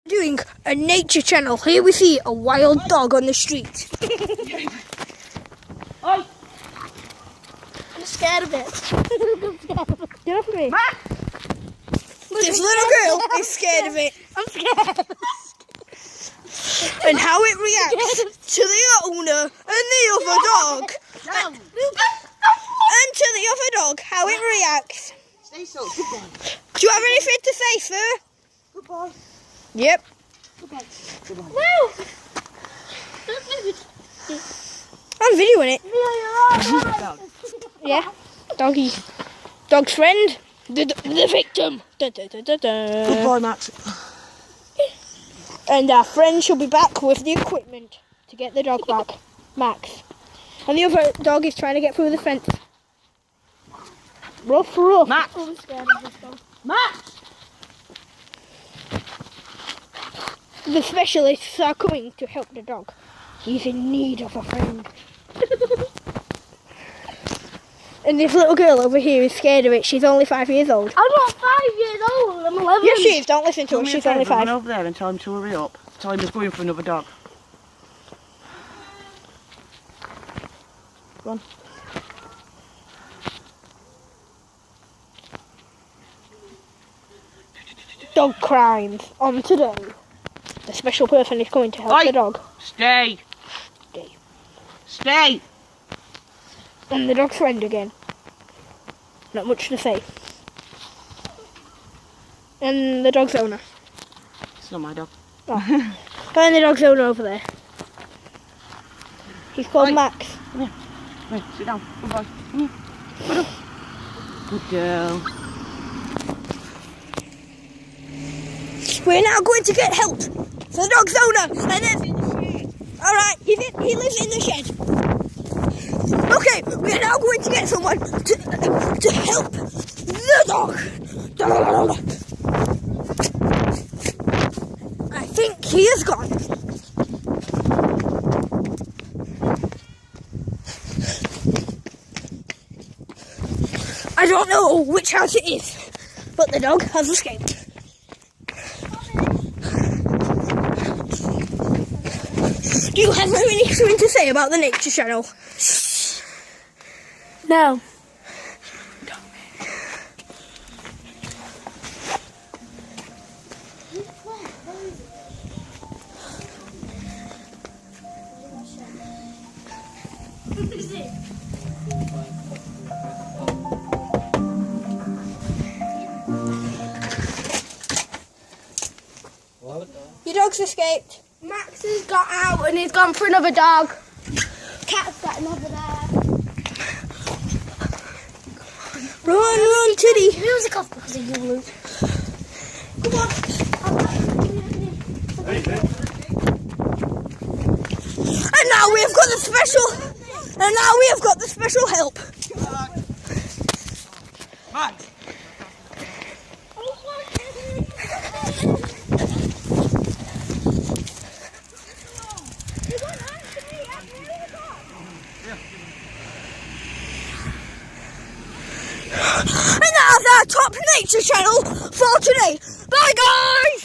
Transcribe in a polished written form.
Doing a nature channel. Here we see a wild dog on the street. Oi! I'm scared of it. Get off me. Matt! This little girl is scared of it. I'm scared. And how it reacts to the owner and the other dog. And to the other dog, how it reacts. Stay so. Goodbye. Do you have anything to say, sir? Goodbye. Yep. Goodbye. Goodbye. Woo! I'm videoing it. Yeah. Doggy. Dog's friend. The victim. Da, da, da, da, da. Goodbye, Max. And our friend shall be back with the equipment to get the dog back. Max. And the other dog is trying to get through the fence. Ruff, ruff. Max. I'm scared of this dog. Max! The specialists are coming to help the dog. He's in need of a friend. And this little girl over here is scared of it. She's only 5 years old. I'm not 5 years old. I'm 11. Yes, she is. Don't listen to her. She's only 5. Run over there and tell him to hurry up. Tell him he's going for another dog. Go on. Dog crimes on today. The special person is coming to help the dog. Stay. Stay. Stay. And the dog's friend again. Not much to say. And the dog's owner. It's not my dog. Oh. And the dog's owner over there. He's called Max. Come here. Come here. Sit down. Good boy. Come here. Good, good girl. We're now going to get help for the dog's owner. And then, alright, he lives in the shed. Okay, we're now going to get someone to help the dog. I think he is gone. I don't know which house it is, but the dog has escaped. Do you have anything to say about the nature channel? No. Your dog's escaped. Max has got out and he's gone for another dog. Cat's got another there. Run, Titty. Music off because of you, Luke. Come on. And now we have got the special. And now we have got the special help. Max. And that's our top nature channel for today. Bye, guys.